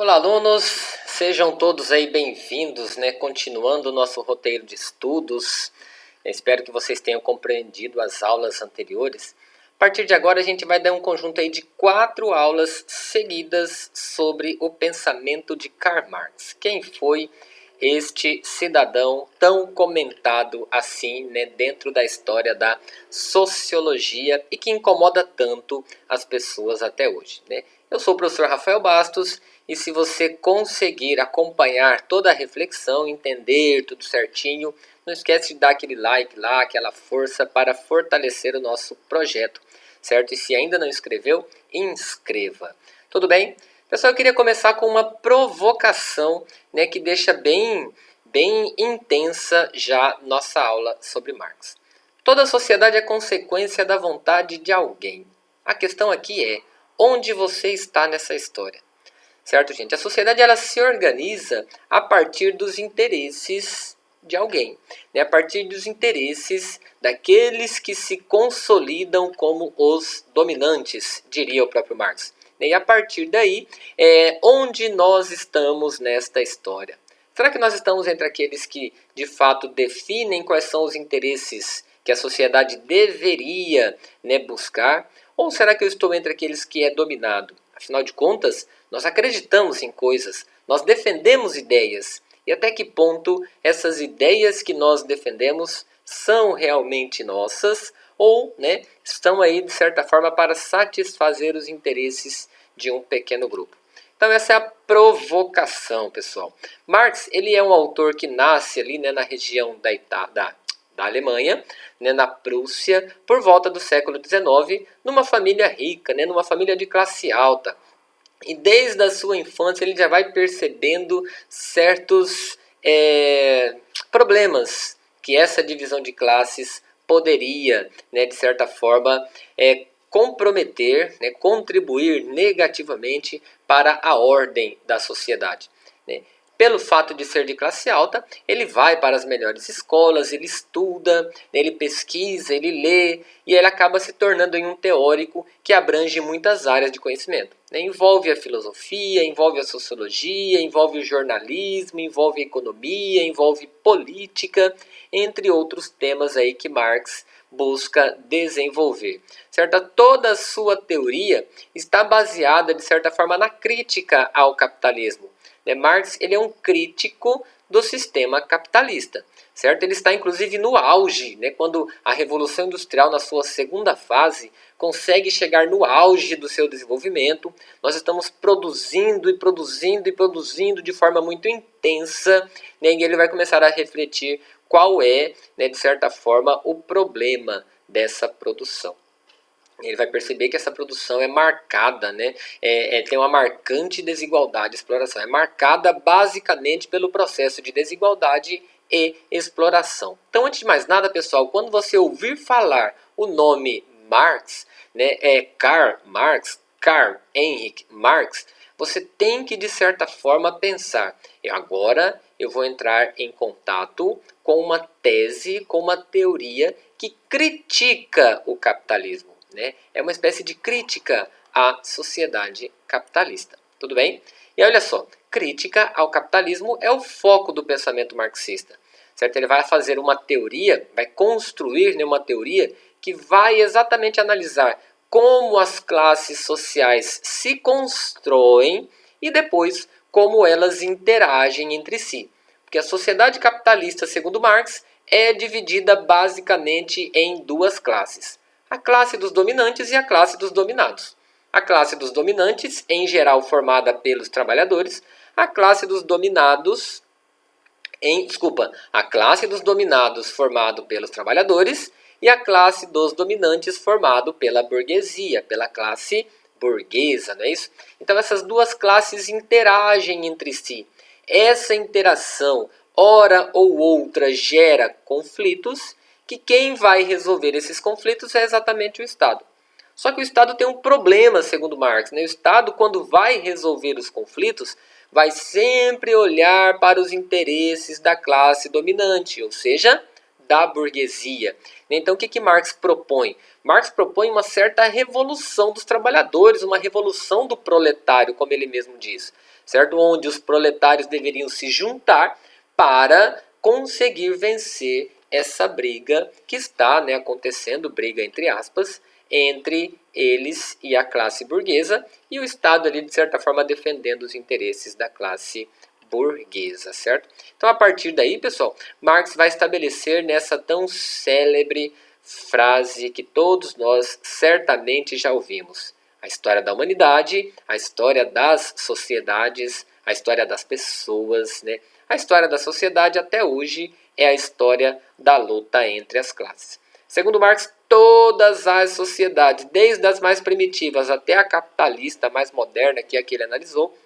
Olá, alunos! Sejam todos aí bem-vindos, né? Continuando o nosso roteiro de estudos. Eu espero que vocês tenham compreendido as aulas anteriores. A partir de agora, a gente vai dar um conjunto aí de 4 aulas seguidas sobre o pensamento de Karl Marx. Quem foi este cidadão tão comentado assim, né, dentro da história da sociologia e que incomoda tanto as pessoas até hoje, né? Eu sou o professor Rafael Bastos e se você conseguir acompanhar toda a reflexão, entender tudo certinho, não esquece de dar aquele like lá, aquela força para fortalecer o nosso projeto, certo? E se ainda não inscreveu, inscreva. Tudo bem? Pessoal, eu queria começar com uma provocação, né, que deixa bem intensa já nossa aula sobre Marx. Toda sociedade é consequência da vontade de alguém. A questão aqui é, onde você está nessa história? Certo, gente? A sociedade ela se organiza a partir dos interesses de alguém, né? A partir dos interesses daqueles que se consolidam como os dominantes, diria o próprio Marx. E a partir daí, onde nós estamos nesta história? Será que nós estamos entre aqueles que, de fato, definem quais são os interesses que a sociedade deveria, né, buscar? Ou será que eu estou entre aqueles que é dominado? Afinal de contas, nós acreditamos em coisas, nós defendemos ideias. E até que ponto essas ideias que nós defendemos são realmente nossas ou, né, estão aí, de certa forma, para satisfazer os interesses de um pequeno grupo. Então essa é a provocação, pessoal. Marx ele é um autor que nasce ali, né, na região da Alemanha, né, na Prússia, por volta do século XIX, numa família rica, né, numa família de classe alta. E desde a sua infância ele já vai percebendo certos problemas que essa divisão de classes poderia, né, de certa forma, comprometer, né, contribuir negativamente para a ordem da sociedade, né? Pelo fato de ser de classe alta, ele vai para as melhores escolas, ele estuda, ele pesquisa, ele lê e ele acaba se tornando um teórico que abrange muitas áreas de conhecimento. Envolve a filosofia, envolve a sociologia, envolve o jornalismo, envolve a economia, envolve política, entre outros temas aí que Marx busca desenvolver. Certo? Toda a sua teoria está baseada, de certa forma, na crítica ao capitalismo. Marx ele é um crítico do sistema capitalista, certo? Ele está inclusive no auge, né? Quando a Revolução Industrial, na sua segunda fase, consegue chegar no auge do seu desenvolvimento. Nós estamos produzindo e produzindo e produzindo de forma muito intensa, né? E ele vai começar a refletir qual é, né, de certa forma, o problema dessa produção. Ele vai perceber que essa produção é marcada, né? Tem uma marcante desigualdade de exploração. É marcada basicamente pelo processo de desigualdade e exploração. Então, antes de mais nada, pessoal, quando você ouvir falar o nome Marx, né, Karl Marx, Karl Heinrich Marx, você tem que, de certa forma, pensar. Agora eu vou entrar em contato com uma tese, com uma teoria que critica o capitalismo. Né? É uma espécie de crítica à sociedade capitalista. Tudo bem? E olha só, crítica ao capitalismo é o foco do pensamento marxista. Certo? Ele vai fazer uma teoria, vai construir, né, uma teoria que vai exatamente analisar como as classes sociais se constroem e depois como elas interagem entre si. Porque a sociedade capitalista, segundo Marx, é dividida basicamente em 2 classes. A classe dos dominantes e a classe dos dominados. A classe dos dominantes, em geral formada pelos trabalhadores, a classe dos dominados, a classe dos dominados formado pelos trabalhadores e a classe dos dominantes formado pela burguesia, pela classe burguesa, não é isso? Então essas 2 classes interagem entre si. Essa interação, ora ou outra, gera conflitos, que quem vai resolver esses conflitos é exatamente o Estado. Só que o Estado tem um problema, segundo Marx, né? O Estado, quando vai resolver os conflitos, vai sempre olhar para os interesses da classe dominante, ou seja, da burguesia. Então, o que Marx propõe? Marx propõe uma certa revolução dos trabalhadores, uma revolução do proletário, como ele mesmo diz, certo? Onde os proletários deveriam se juntar para conseguir vencer essa briga que está, né, acontecendo, briga entre aspas, entre eles e a classe burguesa, e o Estado ali, de certa forma, defendendo os interesses da classe burguesa, certo? Então, a partir daí, pessoal, Marx vai estabelecer nessa tão célebre frase que todos nós certamente já ouvimos: a história da humanidade, a história das sociedades, a história das pessoas, né? A história da sociedade até hoje é a história da luta entre as classes. Segundo Marx, todas as sociedades, desde as mais primitivas até a capitalista mais moderna, que é a que ele analisou,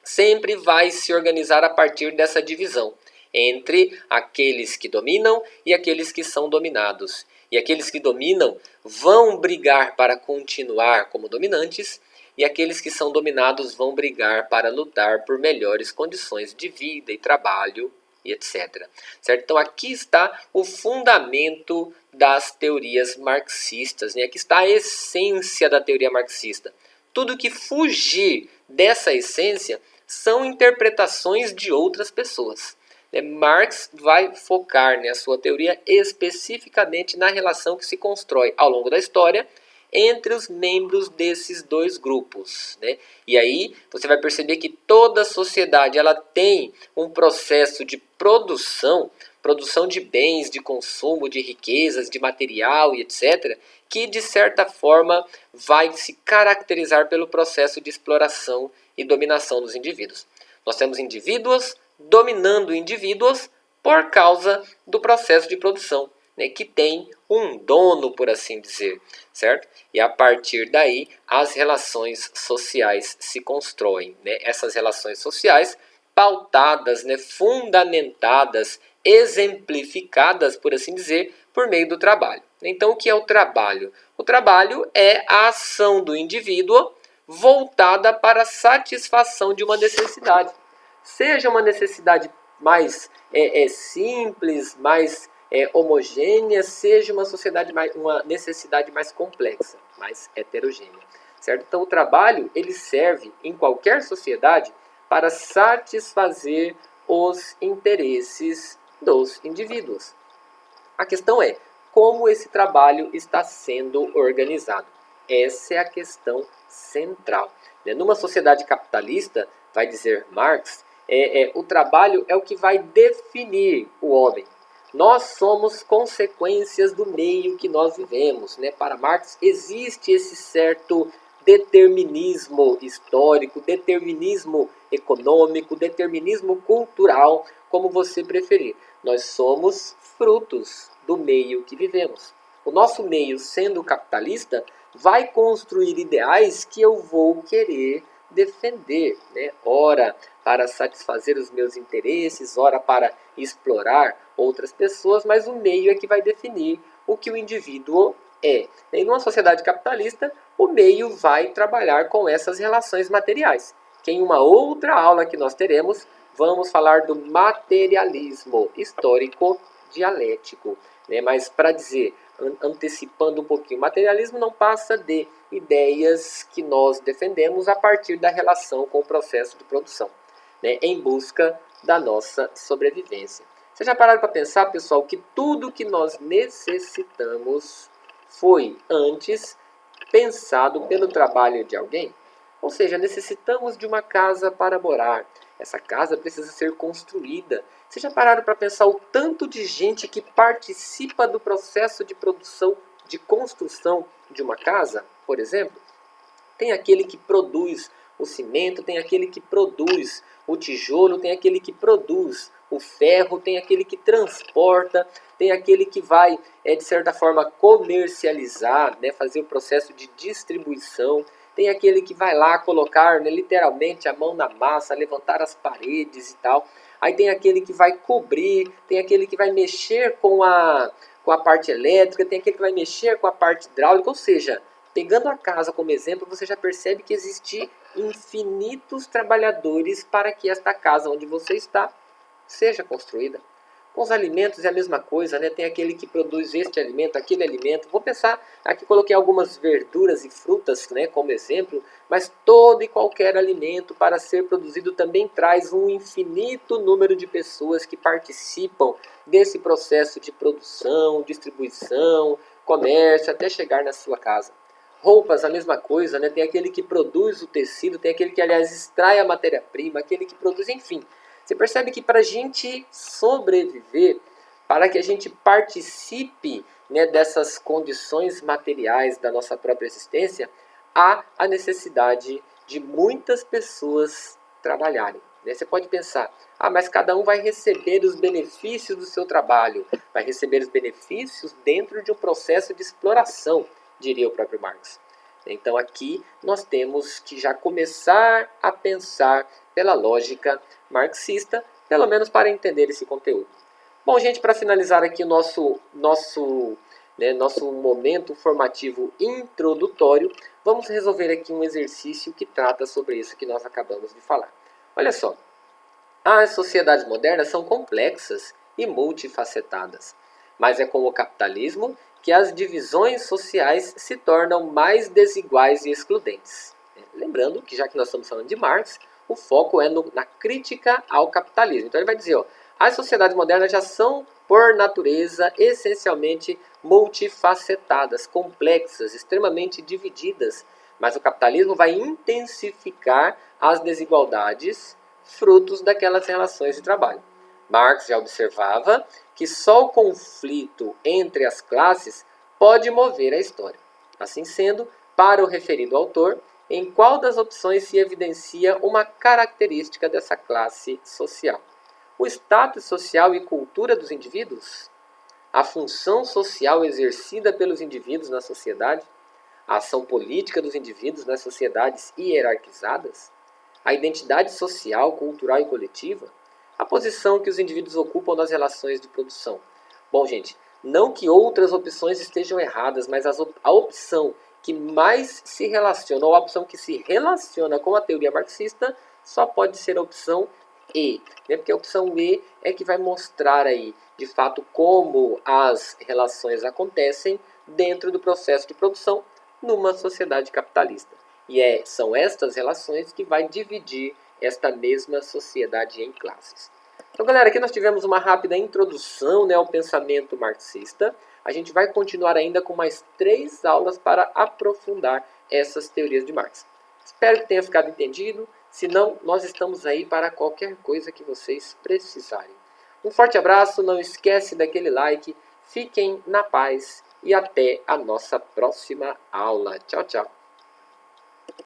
sempre vai se organizar a partir dessa divisão entre aqueles que dominam e aqueles que são dominados. E aqueles que dominam vão brigar para continuar como dominantes, e aqueles que são dominados vão brigar para lutar por melhores condições de vida e trabalho, e etc. Certo? Então aqui está o fundamento das teorias marxistas, né? Aqui está a essência da teoria marxista. Tudo que fugir dessa essência são interpretações de outras pessoas. Marx vai focar, a sua teoria especificamente na relação que se constrói ao longo da história entre os membros desses dois grupos. E aí você vai perceber que toda sociedade ela tem um processo de produção de bens, de consumo, de riquezas, de material e etc., que de certa forma vai se caracterizar pelo processo de exploração e dominação dos indivíduos. Nós temos indivíduos dominando indivíduos por causa do processo de produção, que tem um dono, por assim dizer, certo? E a partir daí as relações sociais se constroem, essas relações sociais pautadas, fundamentadas, exemplificadas, por assim dizer, por meio do trabalho. Então, o que é o trabalho? O trabalho é a ação do indivíduo voltada para a satisfação de uma necessidade. Seja uma necessidade mais simples, mais homogênea, seja uma necessidade mais complexa, mais heterogênea. Certo? Então, o trabalho ele serve em qualquer sociedade para satisfazer os interesses dos indivíduos. A questão é como esse trabalho está sendo organizado. Essa é a questão central. Numa sociedade capitalista, vai dizer Marx, o trabalho é o que vai definir o homem. Nós somos consequências do meio que nós vivemos. Para Marx, existe esse certo determinismo histórico, determinismo econômico, determinismo cultural, como você preferir. Nós somos frutos do meio que vivemos. O nosso meio, sendo capitalista, vai construir ideais que eu vou querer defender, ora para satisfazer os meus interesses, ora para explorar outras pessoas, mas o meio é que vai definir o que o indivíduo é. Em uma sociedade capitalista, o meio vai trabalhar com essas relações materiais, que em uma outra aula que nós teremos, vamos falar do materialismo histórico dialético. Mas para dizer, antecipando um pouquinho, o materialismo não passa de ideias que nós defendemos a partir da relação com o processo de produção, em busca da nossa sobrevivência. Vocês já pararam para pensar, pessoal, que tudo que nós necessitamos foi antes pensado pelo trabalho de alguém? Ou seja, necessitamos de uma casa para morar. Essa casa precisa ser construída. Vocês já pararam para pensar o tanto de gente que participa do processo de produção, de construção de uma casa, por exemplo? Tem aquele que produz o cimento, tem aquele que produz o tijolo, tem aquele que produz o ferro, tem aquele que transporta, tem aquele que vai, de certa forma, comercializar, fazer o processo de distribuição. Tem aquele que vai lá colocar, literalmente, a mão na massa, levantar as paredes e tal. Aí tem aquele que vai cobrir, tem aquele que vai mexer com a parte elétrica, tem aquele que vai mexer com a parte hidráulica. Ou seja, pegando a casa como exemplo, você já percebe que existem infinitos trabalhadores para que esta casa onde você está seja construída. Com os alimentos é a mesma coisa, né? Tem aquele que produz este alimento, aquele alimento. Vou pensar, aqui coloquei algumas verduras e frutas, né, como exemplo, mas todo e qualquer alimento para ser produzido também traz um infinito número de pessoas que participam desse processo de produção, distribuição, comércio, até chegar na sua casa. Roupas, a mesma coisa, né? Tem aquele que produz o tecido, tem aquele que, aliás, extrai a matéria-prima, aquele que produz, enfim. Você percebe que para a gente sobreviver, para que a gente participe, né, dessas condições materiais da nossa própria existência, há a necessidade de muitas pessoas trabalharem. Né? Você pode pensar, mas cada um vai receber os benefícios do seu trabalho, vai receber os benefícios dentro de um processo de exploração, diria o próprio Marx. Então aqui nós temos que já começar a pensar pela lógica marxista, pelo menos para entender esse conteúdo. Bom, gente, para finalizar aqui o nosso momento formativo introdutório, vamos resolver aqui um exercício que trata sobre isso que nós acabamos de falar. Olha só, as sociedades modernas são complexas e multifacetadas, mas é com o capitalismo que as divisões sociais se tornam mais desiguais e excludentes. Lembrando que, já que nós estamos falando de Marx, o foco é na crítica ao capitalismo. Então ele vai dizer, as sociedades modernas já são, por natureza, essencialmente multifacetadas, complexas, extremamente divididas, mas o capitalismo vai intensificar as desigualdades frutos daquelas relações de trabalho. Marx já observava que só o conflito entre as classes pode mover a história. Assim sendo, para o referido autor, em qual das opções se evidencia uma característica dessa classe social? O status social e cultura dos indivíduos? A função social exercida pelos indivíduos na sociedade? A ação política dos indivíduos nas sociedades hierarquizadas? A identidade social, cultural e coletiva? A posição que os indivíduos ocupam nas relações de produção? Bom, gente, não que outras opções estejam erradas, mas a opção que mais se relaciona, ou a opção que se relaciona com a teoria marxista, só pode ser a opção E, né? Porque a opção E é que vai mostrar aí, de fato, como as relações acontecem dentro do processo de produção numa sociedade capitalista. E são estas relações que vai dividir esta mesma sociedade em classes. Então, galera, aqui nós tivemos uma rápida introdução, né, ao pensamento marxista. A gente vai continuar ainda com mais 3 aulas para aprofundar essas teorias de Marx. Espero que tenha ficado entendido. Se não, nós estamos aí para qualquer coisa que vocês precisarem. Um forte abraço, não esquece daquele like, fiquem na paz e até a nossa próxima aula. Tchau, tchau.